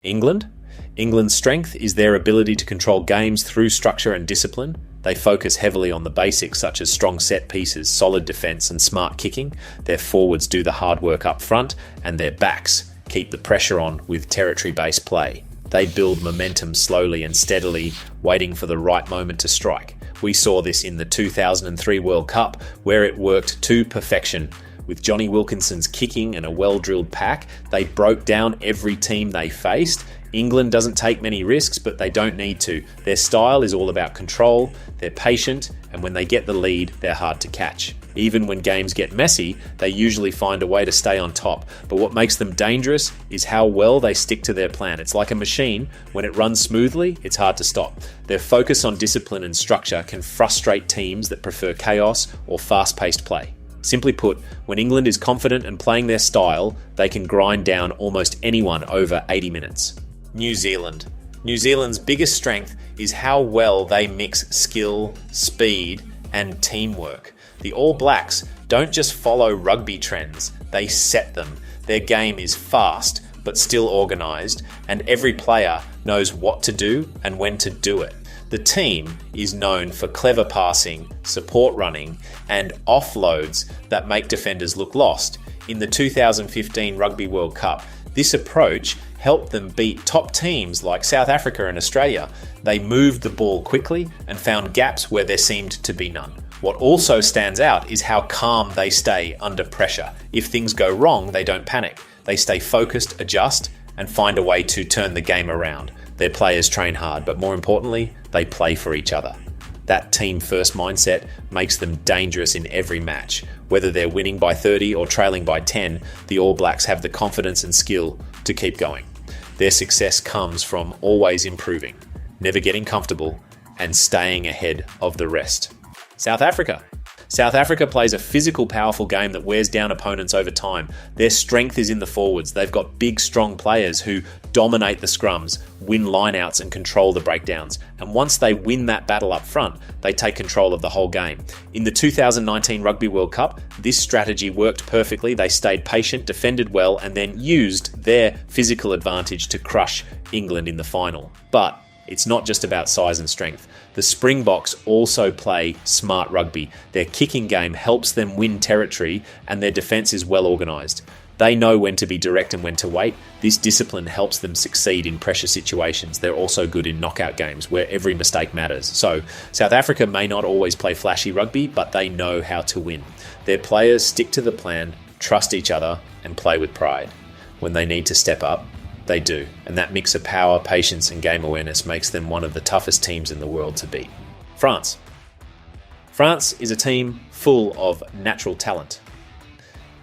England? England's strength is their ability to control games through structure and discipline. They focus heavily on the basics such as strong set pieces, solid defence and smart kicking. Their forwards do the hard work up front and their backs keep the pressure on with territory-based play. They build momentum slowly and steadily, waiting for the right moment to strike. We saw this in the 2003 World Cup, where it worked to perfection. With Johnny Wilkinson's kicking and a well-drilled pack, they broke down every team they faced. England doesn't take many risks, but they don't need to. Their style is all about control, they're patient, and when they get the lead, they're hard to catch. Even when games get messy, they usually find a way to stay on top. But what makes them dangerous is how well they stick to their plan. It's like a machine. When it runs smoothly, it's hard to stop. Their focus on discipline and structure can frustrate teams that prefer chaos or fast-paced play. Simply put, when England is confident and playing their style, they can grind down almost anyone over 80 minutes. New Zealand. New Zealand's biggest strength is how well they mix skill, speed, and teamwork. The All Blacks don't just follow rugby trends, they set them. Their game is fast, but still organised, and every player knows what to do and when to do it. The team is known for clever passing, support running, and offloads that make defenders look lost. In the 2015 Rugby World Cup, this approach helped them beat top teams like South Africa and Australia. They moved the ball quickly and found gaps where there seemed to be none. What also stands out is how calm they stay under pressure. If things go wrong, they don't panic. They stay focused, adjust, and find a way to turn the game around. Their players train hard, but more importantly, they play for each other. That team-first mindset makes them dangerous in every match. Whether they're winning by 30 or trailing by 10, the All Blacks have the confidence and skill to keep going. Their success comes from always improving, never getting comfortable, and staying ahead of the rest. South Africa. South Africa plays a physical, powerful game that wears down opponents over time. Their strength is in the forwards. They've got big, strong players who dominate the scrums, win lineouts and control the breakdowns. And once they win that battle up front, they take control of the whole game. In the 2019 Rugby World Cup, this strategy worked perfectly. They stayed patient, defended well, and then used their physical advantage to crush England in the final. But it's not just about size and strength. The Springboks also play smart rugby. Their kicking game helps them win territory and their defence is well organised. They know when to be direct and when to wait. This discipline helps them succeed in pressure situations. They're also good in knockout games where every mistake matters. So South Africa may not always play flashy rugby, but they know how to win. Their players stick to the plan, trust each other and play with pride. When they need to step up, they do, and that mix of power, patience and game awareness makes them one of the toughest teams in the world to beat. France. France is a team full of natural talent,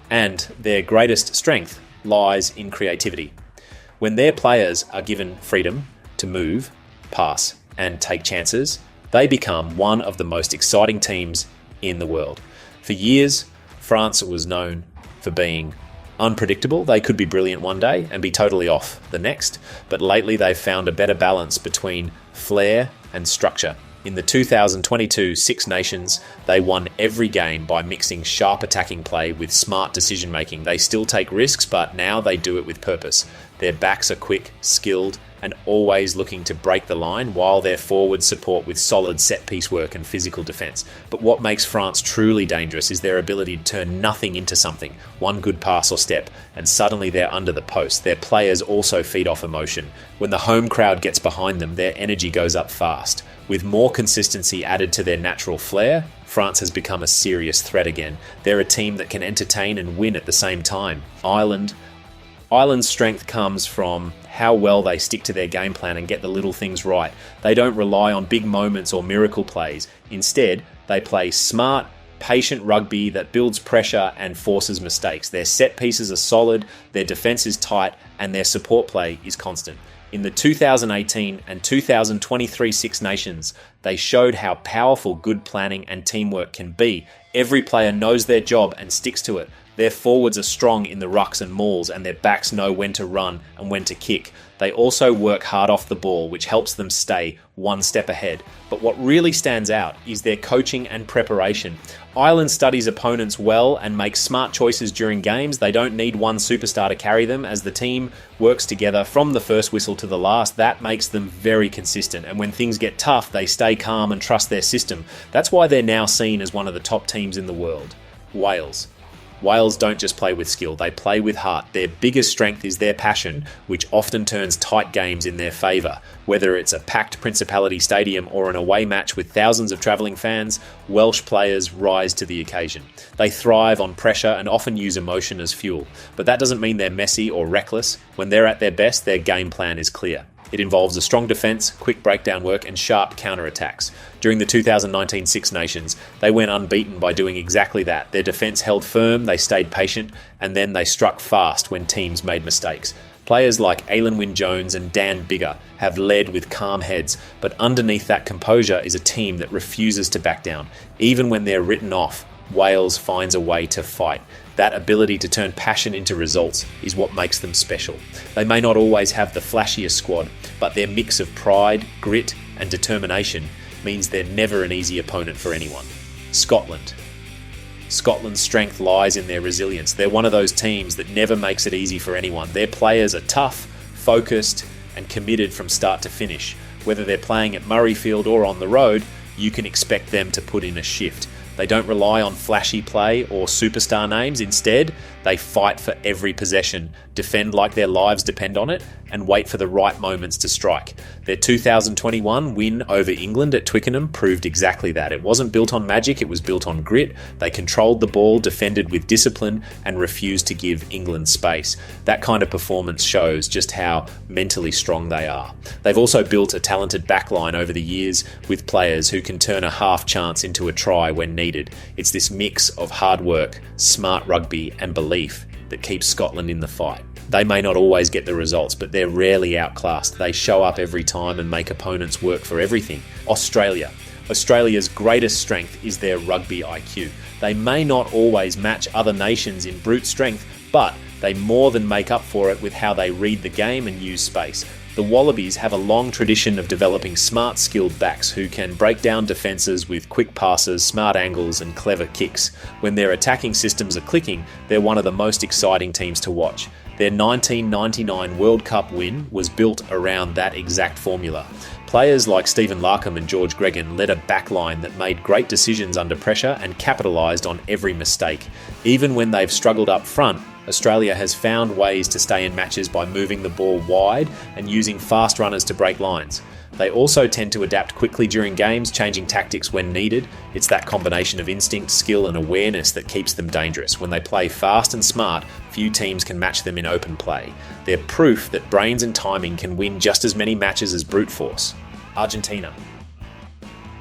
and their greatest strength lies in creativity. When their players are given freedom to move, pass and take chances, they become one of the most exciting teams in the world. For years, France was known for being unpredictable. They could be brilliant one day and be totally off the next, but lately they've found a better balance between flair and structure. In the 2022 Six Nations, they won every game by mixing sharp attacking play with smart decision making. They still take risks, but now they do it with purpose. Their backs are quick, skilled, and always looking to break the line, while their forwards support with solid set-piece work and physical defence. But what makes France truly dangerous is their ability to turn nothing into something. One good pass or step, and suddenly they're under the post. Their players also feed off emotion. When the home crowd gets behind them, their energy goes up fast. With more consistency added to their natural flair, France has become a serious threat again. They're a team that can entertain and win at the same time. Ireland's strength comes from how well they stick to their game plan and get the little things right. They don't rely on big moments or miracle plays. Instead, they play smart, patient rugby that builds pressure and forces mistakes. Their set pieces are solid, their defence is tight, and their support play is constant. In the 2018 and 2023 Six Nations, they showed how powerful good planning and teamwork can be. Every player knows their job and sticks to it. Their forwards are strong in the rucks and mauls, and their backs know when to run and when to kick. They also work hard off the ball, which helps them stay one step ahead. But what really stands out is their coaching and preparation. Ireland studies opponents well and makes smart choices during games. They don't need one superstar to carry them. As the team works together from the first whistle to the last, that makes them very consistent. And when things get tough, they stay calm and trust their system. That's why they're now seen as one of the top teams in the world. Wales. Wales don't just play with skill, they play with heart. Their biggest strength is their passion, which often turns tight games in their favour. Whether it's a packed Principality Stadium or an away match with thousands of travelling fans, Welsh players rise to the occasion. They thrive on pressure and often use emotion as fuel. But that doesn't mean they're messy or reckless. When they're at their best, their game plan is clear. It involves a strong defence, quick breakdown work and sharp counter-attacks. During the 2019 Six Nations, they went unbeaten by doing exactly that. Their defence held firm, they stayed patient, and then they struck fast when teams made mistakes. Players like Alan Wynne-Jones and Dan Biggar have led with calm heads, but underneath that composure is a team that refuses to back down. Even when they're written off, Wales finds a way to fight. That ability to turn passion into results is what makes them special. They may not always have the flashiest squad, but their mix of pride, grit, and determination means they're never an easy opponent for anyone. Scotland. Scotland's strength lies in their resilience. They're one of those teams that never makes it easy for anyone. Their players are tough, focused, and committed from start to finish. Whether they're playing at Murrayfield or on the road, you can expect them to put in a shift. They don't rely on flashy play or superstar names. Instead, they fight for every possession, defend like their lives depend on it, and wait for the right moments to strike. Their 2021 win over England at Twickenham proved exactly that. It wasn't built on magic, it was built on grit. They controlled the ball, defended with discipline, and refused to give England space. That kind of performance shows just how mentally strong they are. They've also built a talented backline over the years with players who can turn a half chance into a try when needed. It's this mix of hard work, smart rugby, and belief that keeps Scotland in the fight. They may not always get the results, but they're rarely outclassed. They show up every time and make opponents work for everything. Australia. Australia's greatest strength is their rugby IQ. They may not always match other nations in brute strength, but they more than make up for it with how they read the game and use space. The Wallabies have a long tradition of developing smart, skilled backs who can break down defences with quick passes, smart angles and clever kicks. When their attacking systems are clicking, they're one of the most exciting teams to watch. Their 1999 World Cup win was built around that exact formula. Players like Stephen Larkham and George Gregan led a backline that made great decisions under pressure and capitalised on every mistake. Even when they've struggled up front, Australia has found ways to stay in matches by moving the ball wide and using fast runners to break lines. They also tend to adapt quickly during games, changing tactics when needed. It's that combination of instinct, skill and awareness that keeps them dangerous. When they play fast and smart, few teams can match them in open play. They're proof that brains and timing can win just as many matches as brute force. Argentina.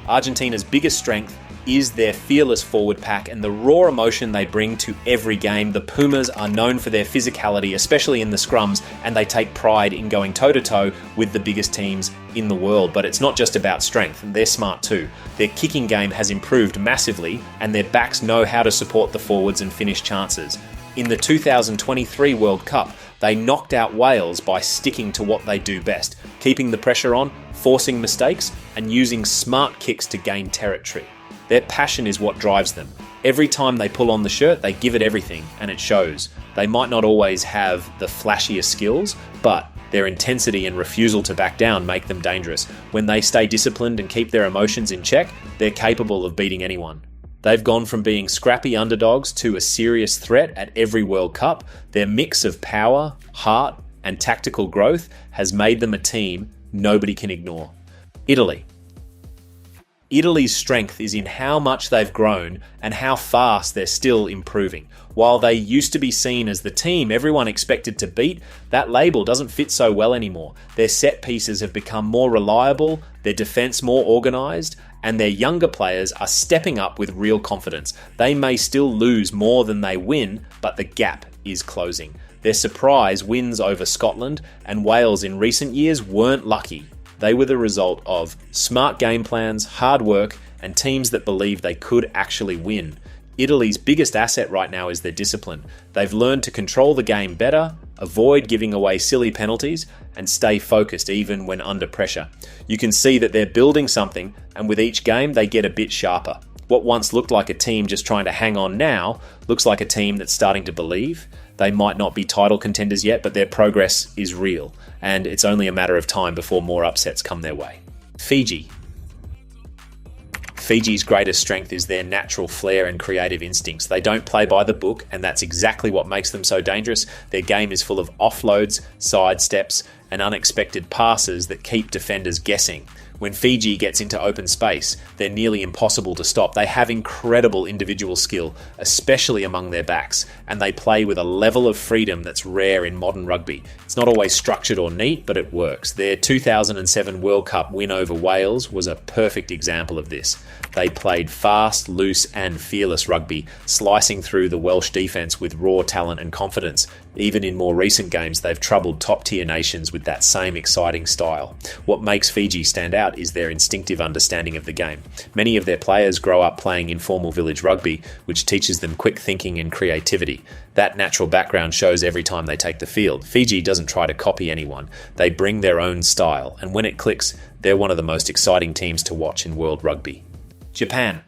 Argentina's biggest strength is their fearless forward pack and the raw emotion they bring to every game. The Pumas are known for their physicality, especially in the scrums, and they take pride in going toe-to-toe with the biggest teams in the world. But it's not just about strength, and they're smart too. Their kicking game has improved massively, and their backs know how to support the forwards and finish chances. In the 2023 World Cup, they knocked out Wales by sticking to what they do best, keeping the pressure on, forcing mistakes, and using smart kicks to gain territory. Their passion is what drives them. Every time they pull on the shirt, they give it everything, and it shows. They might not always have the flashiest skills, but their intensity and refusal to back down make them dangerous. When they stay disciplined and keep their emotions in check, they're capable of beating anyone. They've gone from being scrappy underdogs to a serious threat at every World Cup. Their mix of power, heart, and tactical growth has made them a team nobody can ignore. Italy. Italy's strength is in how much they've grown and how fast they're still improving. While they used to be seen as the team everyone expected to beat, that label doesn't fit so well anymore. Their set pieces have become more reliable, their defence more organised, and their younger players are stepping up with real confidence. They may still lose more than they win, but the gap is closing. Their surprise wins over Scotland and Wales in recent years weren't lucky. They were the result of smart game plans, hard work, and teams that believed they could actually win. Italy's biggest asset right now is their discipline. They've learned to control the game better, avoid giving away silly penalties, and stay focused even when under pressure. You can see that they're building something, and with each game they get a bit sharper. What once looked like a team just trying to hang on now looks like a team that's starting to believe. They might not be title contenders yet, but their progress is real, and it's only a matter of time before more upsets come their way. Fiji. Fiji's greatest strength is their natural flair and creative instincts. They don't play by the book, and that's exactly what makes them so dangerous. Their game is full of offloads, sidesteps, and unexpected passes that keep defenders guessing. When Fiji gets into open space, they're nearly impossible to stop. They have incredible individual skill, especially among their backs, and they play with a level of freedom that's rare in modern rugby. It's not always structured or neat, but it works. Their 2007 World Cup win over Wales was a perfect example of this. They played fast, loose, and fearless rugby, slicing through the Welsh defence with raw talent and confidence. Even in more recent games, they've troubled top-tier nations with that same exciting style. What makes Fiji stand out is their instinctive understanding of the game. Many of their players grow up playing informal village rugby, which teaches them quick thinking and creativity. That natural background shows every time they take the field. Fiji doesn't try to copy anyone. They bring their own style, and when it clicks, they're one of the most exciting teams to watch in world rugby. Japan.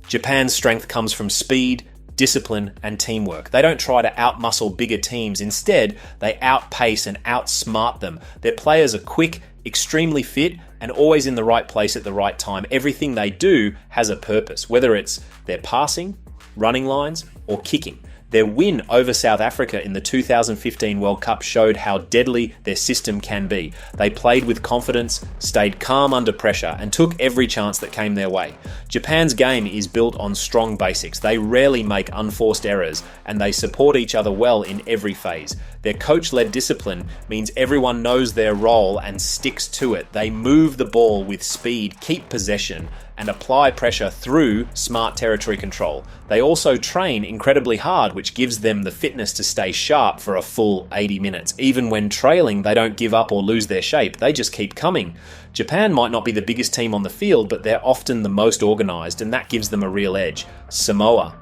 Japan's strength comes from speed, discipline, and teamwork. They don't try to outmuscle bigger teams. Instead, they outpace and outsmart them. Their players are quick, extremely fit, and always in the right place at the right time. Everything they do has a purpose, whether it's their passing, running lines, or kicking. Their win over South Africa in the 2015 World Cup showed how deadly their system can be. They played with confidence, stayed calm under pressure, and took every chance that came their way. Japan's game is built on strong basics. They rarely make unforced errors, and they support each other well in every phase. Their coach-led discipline means everyone knows their role and sticks to it. They move the ball with speed, keep possession, and apply pressure through smart territory control. They also train incredibly hard, which gives them the fitness to stay sharp for a full 80 minutes. Even when trailing, they don't give up or lose their shape. They just keep coming. Japan might not be the biggest team on the field, but they're often the most organised, and that gives them a real edge. Samoa.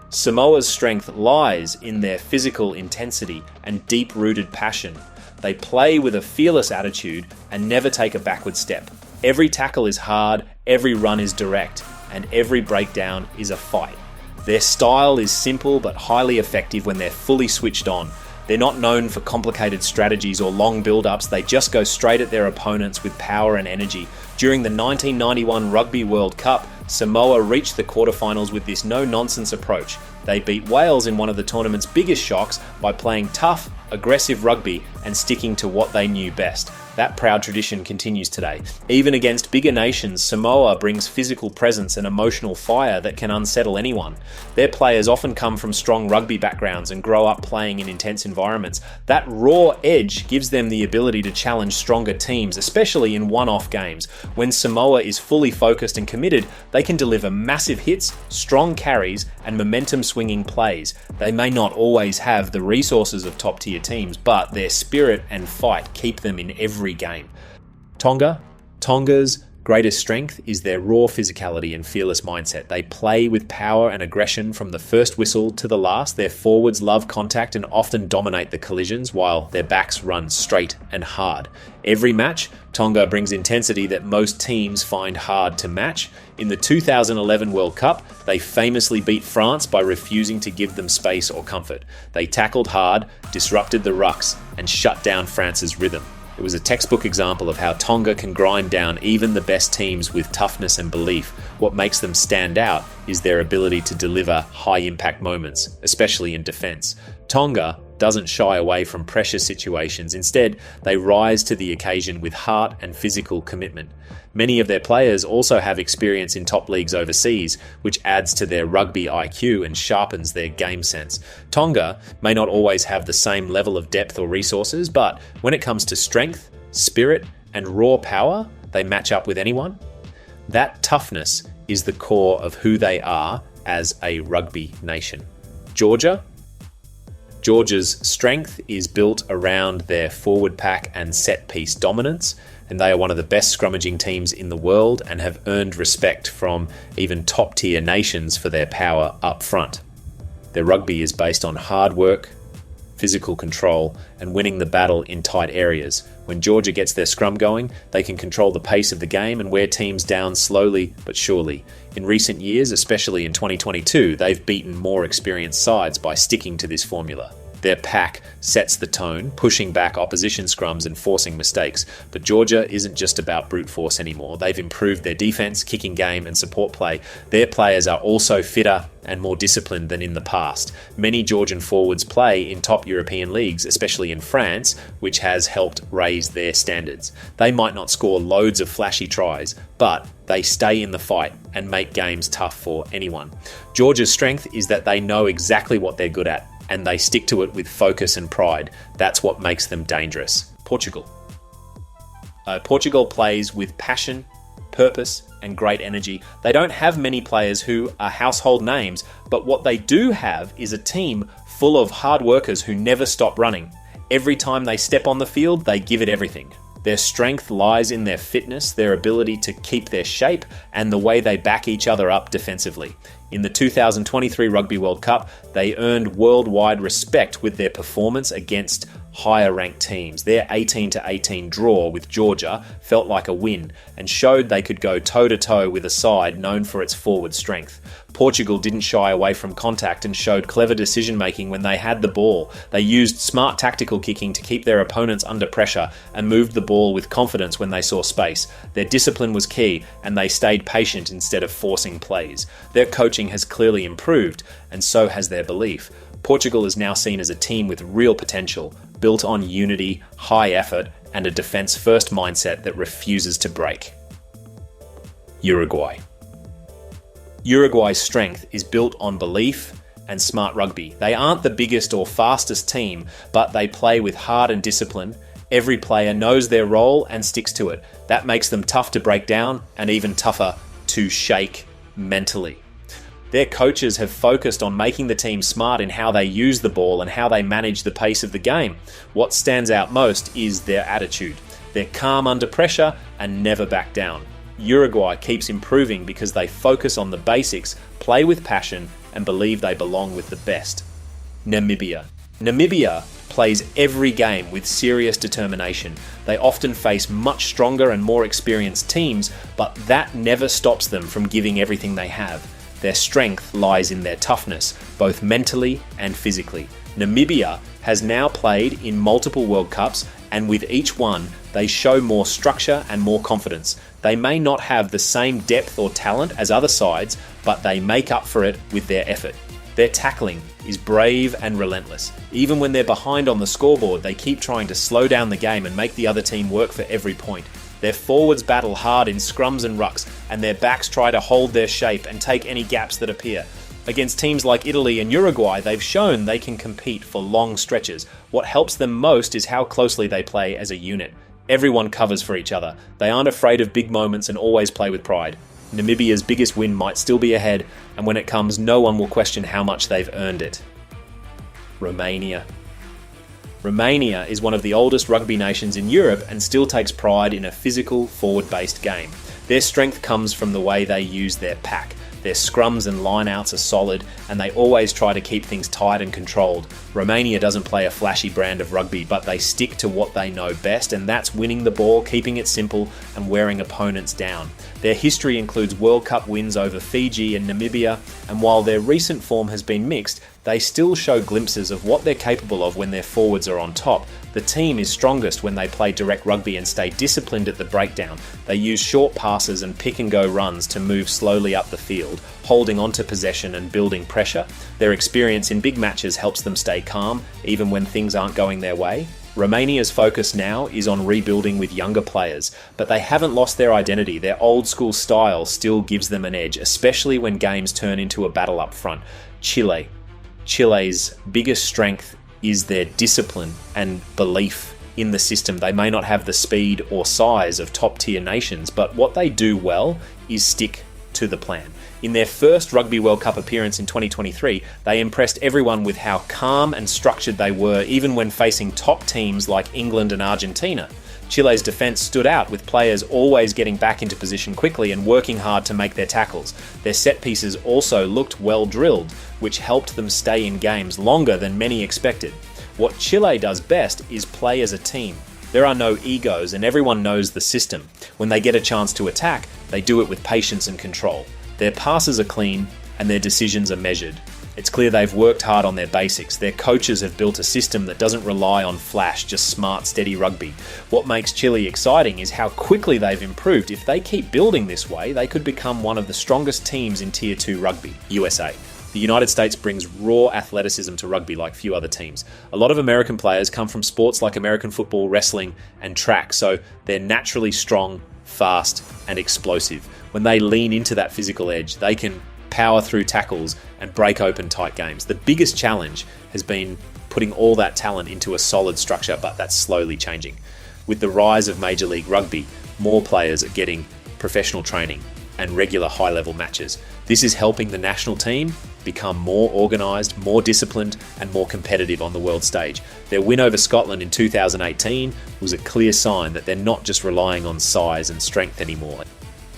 Samoa's strength lies in their physical intensity and deep-rooted passion. They play with a fearless attitude and never take a backward step. Every tackle is hard, every run is direct, and every breakdown is a fight. Their style is simple but highly effective when they're fully switched on. They're not known for complicated strategies or long build-ups. They just go straight at their opponents with power and energy. During the 1991 Rugby World Cup, Samoa reached the quarterfinals with this no-nonsense approach. They beat Wales in one of the tournament's biggest shocks by playing tough, aggressive rugby and sticking to what they knew best. That proud tradition continues today. Even against bigger nations, Samoa brings physical presence and emotional fire that can unsettle anyone. Their players often come from strong rugby backgrounds and grow up playing in intense environments. That raw edge gives them the ability to challenge stronger teams, especially in one-off games. When Samoa is fully focused and committed, they can deliver massive hits, strong carries, and momentum-swinging plays. They may not always have the resources of top-tier teams, but their spirit and fight keep them in every game. Tonga's greatest strength is their raw physicality and fearless mindset. They play with power and aggression from the first whistle to the last. Their forwards love contact and often dominate the collisions, while their backs run straight and hard. Every match, Tonga brings intensity that most teams find hard to match. In the 2011 World Cup, they famously beat France by refusing to give them space or comfort. They tackled hard, disrupted the rucks, and shut down France's rhythm. It was a textbook example of how Tonga can grind down even the best teams with toughness and belief. What makes them stand out is their ability to deliver high-impact moments, especially in defence. Tonga doesn't shy away from pressure situations. Instead, they rise to the occasion with heart and physical commitment. Many of their players also have experience in top leagues overseas, which adds to their rugby IQ and sharpens their game sense. Tonga may not always have the same level of depth or resources, but when it comes to strength, spirit, and raw power, they match up with anyone. That toughness is the core of who they are as a rugby nation. Georgia's strength is built around their forward pack and set-piece dominance. and they are one of the best scrummaging teams in the world and have earned respect from even top-tier nations for their power up front. Their rugby is based on hard work, physical control, and winning the battle in tight areas. When Georgia gets their scrum going, they can control the pace of the game and wear teams down slowly but surely. In recent years, especially in 2022, they've beaten more experienced sides by sticking to this formula. Their pack sets the tone, pushing back opposition scrums and forcing mistakes. But Georgia isn't just about brute force anymore. They've improved their defense, kicking game, and support play. Their players are also fitter and more disciplined than in the past. Many Georgian forwards play in top European leagues, especially in France, which has helped raise their standards. They might not score loads of flashy tries, but they stay in the fight and make games tough for anyone. Georgia's strength is that they know exactly what they're good at, and they stick to it with focus and pride. That's what makes them dangerous. Portugal. Portugal plays with passion, purpose, and great energy. They don't have many players who are household names, but what they do have is a team full of hard workers who never stop running. Every time they step on the field, they give it everything. Their strength lies in their fitness, their ability to keep their shape, and the way they back each other up defensively. In the 2023 Rugby World Cup, they earned worldwide respect with their performance against higher-ranked teams. Their 18-18 draw with Georgia felt like a win and showed they could go toe-to-toe with a side known for its forward strength. Portugal didn't shy away from contact and showed clever decision-making when they had the ball. They used smart tactical kicking to keep their opponents under pressure and moved the ball with confidence when they saw space. Their discipline was key, and they stayed patient instead of forcing plays. Their coaching has clearly improved, and so has their belief. Portugal is now seen as a team with real potential, built on unity, high effort, and a defense-first mindset that refuses to break. Uruguay. Uruguay's strength is built on belief and smart rugby. They aren't the biggest or fastest team, but they play with heart and discipline. Every player knows their role and sticks to it. That makes them tough to break down and even tougher to shake mentally. Their coaches have focused on making the team smart in how they use the ball and how they manage the pace of the game. What stands out most is their attitude. They're calm under pressure and never back down. Uruguay keeps improving because they focus on the basics, play with passion, and believe they belong with the best. Namibia. Namibia plays every game with serious determination. They often face much stronger and more experienced teams, but that never stops them from giving everything they have. Their strength lies in their toughness, both mentally and physically. Namibia has now played in multiple World Cups, and with each one, they show more structure and more confidence. They may not have the same depth or talent as other sides, but they make up for it with their effort. Their tackling is brave and relentless. Even when they're behind on the scoreboard, they keep trying to slow down the game and make the other team work for every point. Their forwards battle hard in scrums and rucks, and their backs try to hold their shape and take any gaps that appear. Against teams like Italy and Uruguay, they've shown they can compete for long stretches. What helps them most is how closely they play as a unit. Everyone covers for each other. They aren't afraid of big moments and always play with pride. Namibia's biggest win might still be ahead, and when it comes, no one will question how much they've earned it. Romania. Romania is one of the oldest rugby nations in Europe and still takes pride in a physical, forward-based game. Their strength comes from the way they use their pack. Their scrums and lineouts are solid, and they always try to keep things tight and controlled. Romania doesn't play a flashy brand of rugby, but they stick to what they know best, and that's winning the ball, keeping it simple, and wearing opponents down. Their history includes World Cup wins over Fiji and Namibia, and while their recent form has been mixed, they still show glimpses of what they're capable of when their forwards are on top. The team is strongest when they play direct rugby and stay disciplined at the breakdown. They use short passes and pick-and-go runs to move slowly up the field, holding onto possession and building pressure. Their experience in big matches helps them stay calm, even when things aren't going their way. Romania's focus now is on rebuilding with younger players, but they haven't lost their identity. Their old-school style still gives them an edge, especially when games turn into a battle up front. Chile. Chile's biggest strength is their discipline and belief in the system. They may not have the speed or size of top-tier nations, but what they do well is stick to the plan. In their first Rugby World Cup appearance in 2023, they impressed everyone with how calm and structured they were, even when facing top teams like England and Argentina. Chile's defence stood out, with players always getting back into position quickly and working hard to make their tackles. Their set pieces also looked well drilled, which helped them stay in games longer than many expected. What Chile does best is play as a team. There are no egos and everyone knows the system. When they get a chance to attack, they do it with patience and control. Their passes are clean and their decisions are measured. It's clear they've worked hard on their basics. Their coaches have built a system that doesn't rely on flash, just smart, steady rugby. What makes Chile exciting is how quickly they've improved. If they keep building this way, they could become one of the strongest teams in Tier 2 rugby, USA. The United States brings raw athleticism to rugby like few other teams. A lot of American players come from sports like American football, wrestling, and track, so they're naturally strong, fast, and explosive. When they lean into that physical edge, they can power through tackles and break open tight games. The biggest challenge has been putting all that talent into a solid structure, but that's slowly changing. With the rise of Major League Rugby, more players are getting professional training and regular high-level matches. This is helping the national team become more organised, more disciplined, and more competitive on the world stage. Their win over Scotland in 2018 was a clear sign that they're not just relying on size and strength anymore.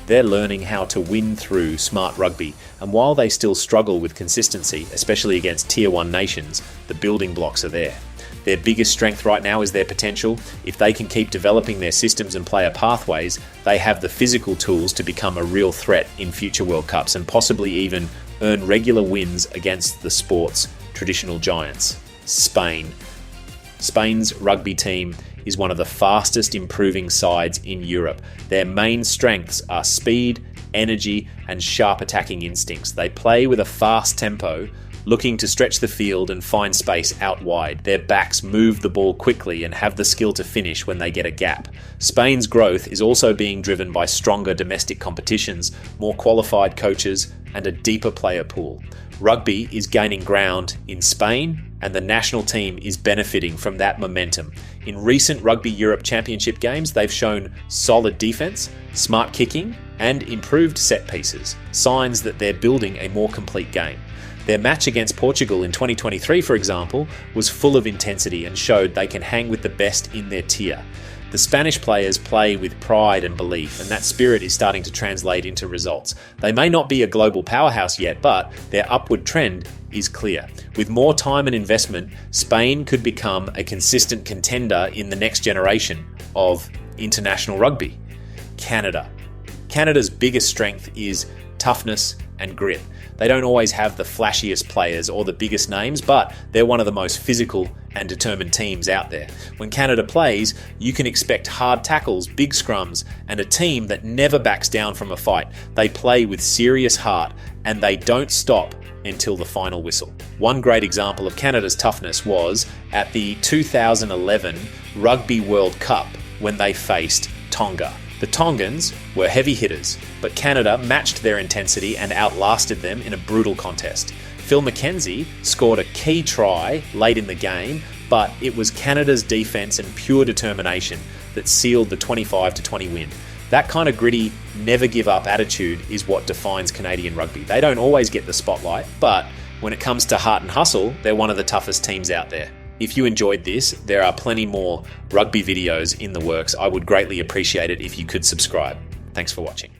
They're learning how to win through smart rugby, and while they still struggle with consistency, especially against Tier 1 nations, the building blocks are there. Their biggest strength right now is their potential. If they can keep developing their systems and player pathways, they have the physical tools to become a real threat in future World Cups and possibly even earn regular wins against the sport's traditional giants. Spain. Spain's rugby team is one of the fastest improving sides in Europe. Their main strengths are speed, energy, and sharp attacking instincts. They play with a fast tempo, looking to stretch the field and find space out wide. Their backs move the ball quickly and have the skill to finish when they get a gap. Spain's growth is also being driven by stronger domestic competitions, more qualified coaches, and a deeper player pool. Rugby is gaining ground in Spain, and the national team is benefiting from that momentum. In recent Rugby Europe Championship games, they've shown solid defence, smart kicking, and improved set pieces, signs that they're building a more complete game. Their match against Portugal in 2023, for example, was full of intensity and showed they can hang with the best in their tier. The Spanish players play with pride and belief, and that spirit is starting to translate into results. They may not be a global powerhouse yet, but their upward trend is clear. With more time and investment, Spain could become a consistent contender in the next generation of international rugby. Canada. Canada's biggest strength is toughness and grit. They don't always have the flashiest players or the biggest names, but they're one of the most physical and determined teams out there. When Canada plays, you can expect hard tackles, big scrums, and a team that never backs down from a fight. They play with serious heart, and they don't stop until the final whistle. One great example of Canada's toughness was at the 2011 Rugby World Cup when they faced Tonga. The Tongans were heavy hitters, but Canada matched their intensity and outlasted them in a brutal contest. Phil McKenzie scored a key try late in the game, but it was Canada's defence and pure determination that sealed the 25-20 win. That kind of gritty, never give up attitude is what defines Canadian rugby. They don't always get the spotlight, but when it comes to heart and hustle, they're one of the toughest teams out there. If you enjoyed this, there are plenty more rugby videos in the works. I would greatly appreciate it if you could subscribe. Thanks for watching.